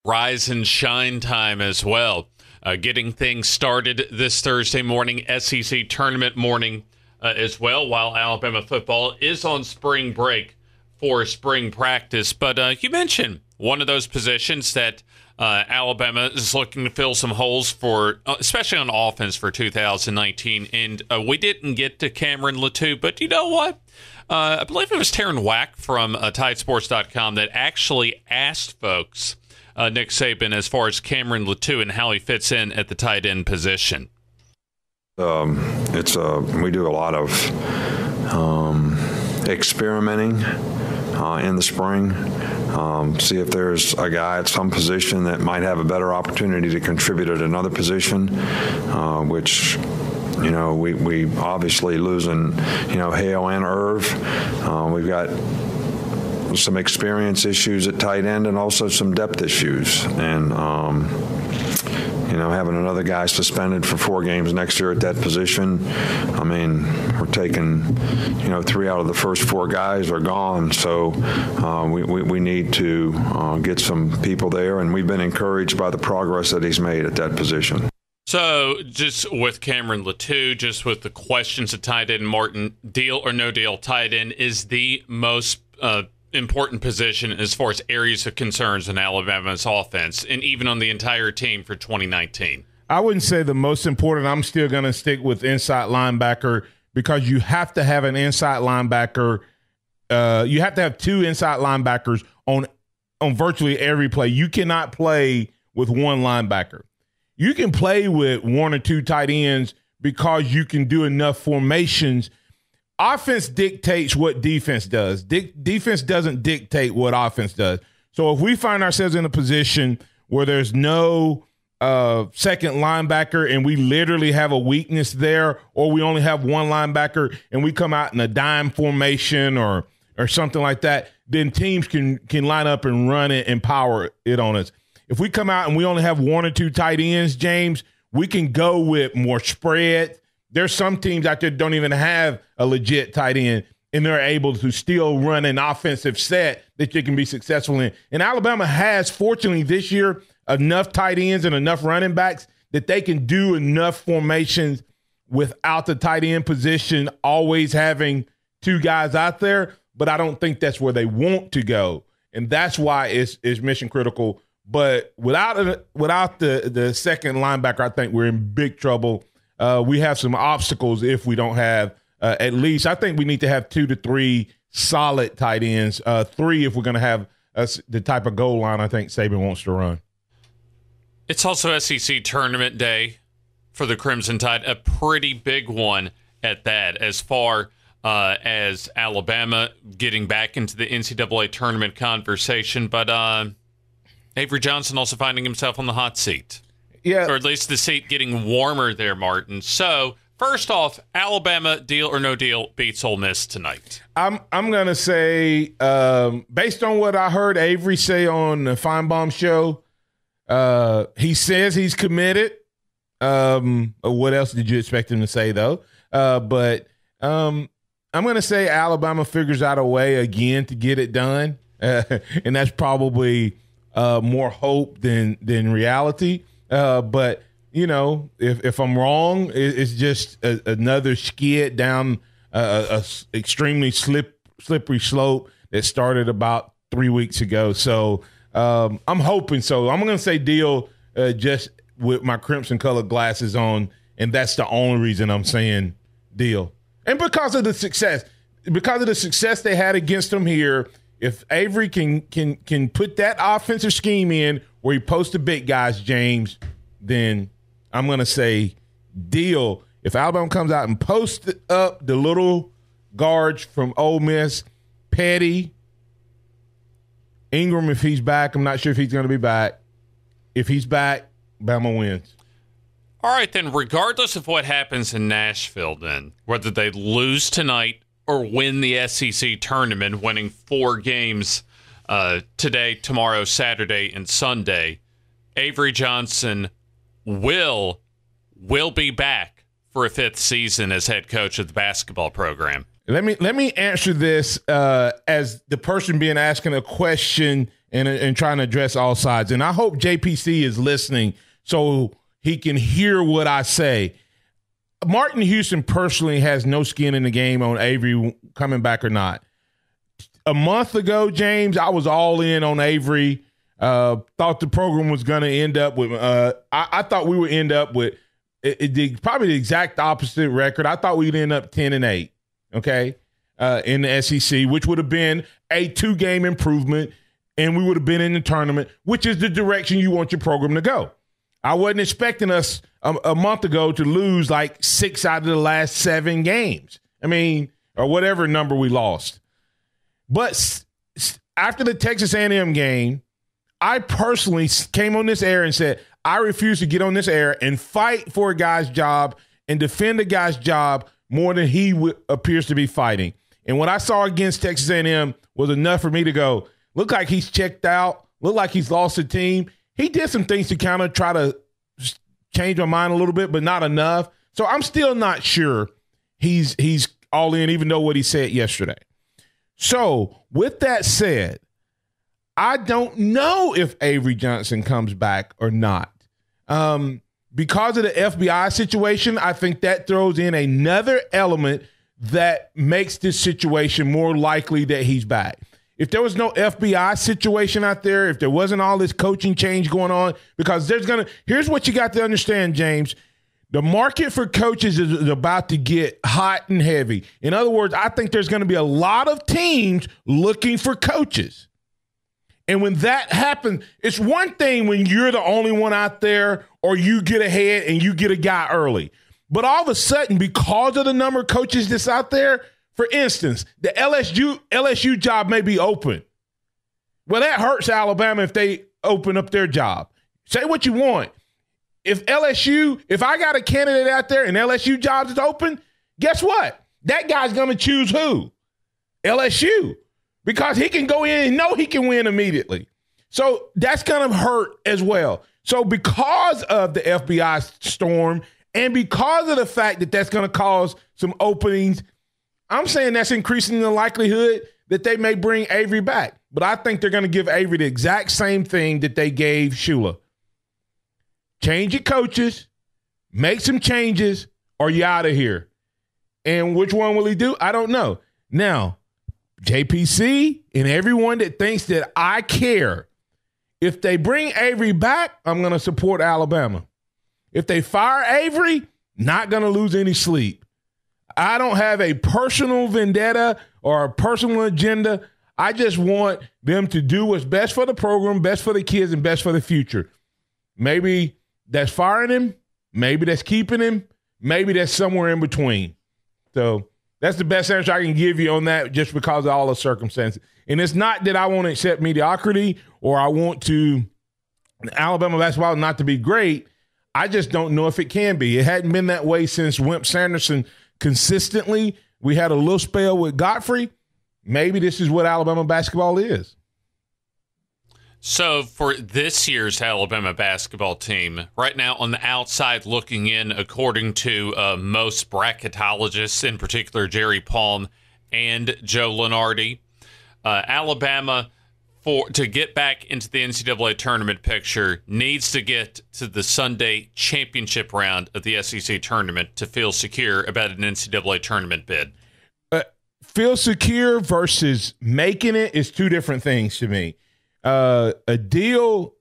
Rise and shine time as well. Getting things started this Thursday morning, SEC tournament morning as well, while Alabama football is on spring break for spring practice. But you mentioned one of those positions that Alabama is looking to fill some holes for, especially on offense for 2019. And we didn't get to Cameron Latou, but you know what? I believe it was Taryn Wack from TideSports.com that actually asked folks Nick Saban as far as Cameron Latou and how he fits in at the tight end position. We do a lot of experimenting in the spring. See if there's a guy at some position that might have a better opportunity to contribute at another position, which, you know, we obviously losing, you know, Hale and Irv. We've got some experience issues at tight end and also some depth issues. And, you know, having another guy suspended for 4 games next year at that position, I mean, we're taking, you know, 3 out of the first 4 guys are gone. So we need to get some people there, and we've been encouraged by the progress that he's made at that position. So just with Cameron Latou, just with the questions at tight end, Martin, deal or no deal, tight end is the most important position as far as areas of concerns in Alabama's offense and even on the entire team for 2019. I wouldn't say the most important. I'm still going to stick with inside linebacker because you have to have an inside linebacker. You have to have 2 inside linebackers on virtually every play. You cannot play with one linebacker. You can play with 1 or 2 tight ends because you can do enough formations. Offense dictates what defense does. Defense doesn't dictate what offense does. So if we find ourselves in a position where there's no second linebacker and we literally have a weakness there, or we only have one linebacker and we come out in a dime formation or something like that, then teams can line up and run it and power it on us. If we come out and we only have 1 or 2 tight ends, James, we can go with more spread. There's some teams out there that don't even have a legit tight end, and they're able to still run an offensive set that you can be successful in. And Alabama has, fortunately this year, enough tight ends and enough running backs that they can do enough formations without the tight end position always having 2 guys out there. But I don't think that's where they want to go, and that's why it's mission critical. But without the second linebacker, I think we're in big trouble. We have some obstacles if we don't have at least. I think we need to have 2 to 3 solid tight ends, 3 if we're going to have the type of goal line I think Saban wants to run. It's also SEC tournament day for the Crimson Tide, a pretty big one at that, as far as Alabama getting back into the NCAA tournament conversation. But Avery Johnson also finding himself on the hot seat. Yeah. Or at least the seat getting warmer there, Martin. So, first off, Alabama, deal or no deal, beats Ole Miss tonight. I'm going to say, based on what I heard Avery say on the Feinbaum show, he says he's committed. What else did you expect him to say, though? But I'm going to say Alabama figures out a way again to get it done. And that's probably more hope than reality. But, you know, if I'm wrong, it's just another skid down a extremely slippery slope that started about 3 weeks ago. So I'm hoping so. I'm going to say deal just with my crimson-colored glasses on, and that's the only reason I'm saying deal. And because of the success they had against them here, if Avery can put that offensive scheme in where he posts the big guys, James, then I'm going to say deal. If Alabama comes out and posts up the little guards from Ole Miss, Petty, Ingram, if he's back, I'm not sure if he's going to be back. If he's back, Bama wins. All right, then, regardless of what happens in Nashville, then, whether they lose tonight or win the SEC tournament, winning 4 games today, tomorrow, Saturday, and Sunday, Avery Johnson will be back for a 5th season as head coach of the basketball program. Let me answer this as the person being asking a question and trying to address all sides. And I hope JPC is listening so he can hear what I say. Martin Houston personally has no skin in the game on Avery coming back or not. A month ago, James, I was all in on Avery. Thought the program was going to end up with I thought we would end up with probably the exact opposite record. I thought we'd end up 10-8, okay, in the SEC, which would have been a 2-game improvement, and we would have been in the tournament, which is the direction you want your program to go. I wasn't expecting us a month ago to lose like 6 out of the last 7 games. I mean, or whatever number we lost. But after the Texas A&M game, I personally came on this air and said, I refuse to get on this air and fight for a guy's job and defend a guy's job more than he appears to be fighting. And what I saw against Texas A&M was enough for me to go, look like he's checked out, look like he's lost the team. He did some things to kind of try to change my mind a little bit, but not enough. So I'm still not sure he's all in, even though what he said yesterday. So with that said, I don't know if Avery Johnson comes back or not. Because of the FBI situation, I think that throws in another element that makes this situation more likely that he's back. If there was no FBI situation out there, if there wasn't all this coaching change going on, because here's what you got to understand, James. The market for coaches is about to get hot and heavy. In other words, I think there's going to be a lot of teams looking for coaches. And when that happens, it's one thing when you're the only one out there or you get ahead and you get a guy early. But all of a sudden, because of the number of coaches that's out there, for instance, the LSU job may be open. Well, that hurts Alabama if they open up their job. Say what you want. If I got a candidate out there and LSU jobs is open, guess what? That guy's going to choose who? LSU. Because he can go in and know he can win immediately. So that's going to hurt as well. So because of the FBI storm and because of the fact that that's going to cause some openings, I'm saying that's increasing the likelihood that they may bring Avery back. But I think they're going to give Avery the exact same thing that they gave Shula. Change your coaches, make some changes, or you're out of here. And which one will he do? I don't know. Now, JPC and everyone that thinks that I care, if they bring Avery back, I'm going to support Alabama. If they fire Avery, not going to lose any sleep. I don't have a personal vendetta or a personal agenda. I just want them to do what's best for the program, best for the kids, and best for the future. Maybe that's firing him. Maybe that's keeping him. Maybe that's somewhere in between. So that's the best answer I can give you on that just because of all the circumstances. And it's not that I want to accept mediocrity or I want Alabama basketball not to be great. I just don't know if it can be. It hadn't been that way since Wimp Sanderson consistently. We had a little spell with Godfrey. Maybe this is what Alabama basketball is. So for this year's Alabama basketball team, right now on the outside looking in, according to most bracketologists, in particular Jerry Palm and Joe Lunardi, Alabama, to get back into the NCAA tournament picture, needs to get to the Sunday championship round of the SEC tournament to feel secure about an NCAA tournament bid. Feel secure versus making it is two different things to me. A deal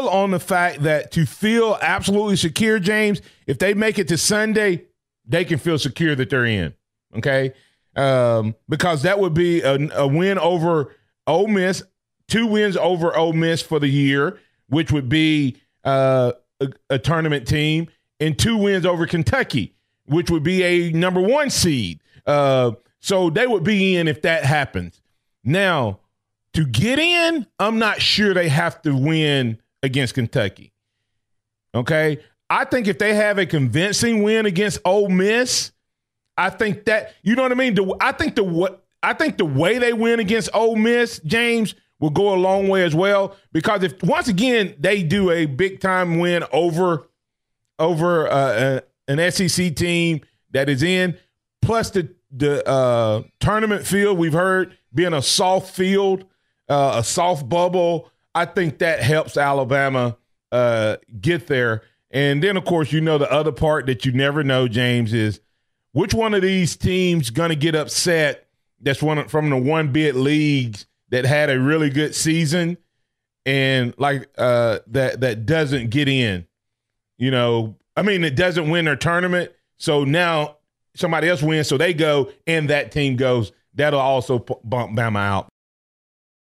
on the fact that to feel absolutely secure, James, if they make it to Sunday, they can feel secure that they're in. Okay. Because that would be a win over Ole Miss, 2 wins over Ole Miss for the year, which would be a tournament team, and 2 wins over Kentucky, which would be a number 1 seed. So they would be in if that happens. Now, to get in, I'm not sure they have to win against Kentucky. Okay? I think if they have a convincing win against Ole Miss, I think that, you know what I mean? I think the way they win against Ole Miss, James, will go a long way as well. Because if once again they do a big time win over an SEC team that is in, plus the tournament field we've heard being a soft field, a soft bubble, I think that helps Alabama get there. And then, of course, the other part that you never know, James, is which one of these teams going to get upset that's from the one-bid leagues that had a really good season and that doesn't get in. It doesn't win their tournament. So now somebody else wins, so they go, and that team goes. That'll also bump Bama out.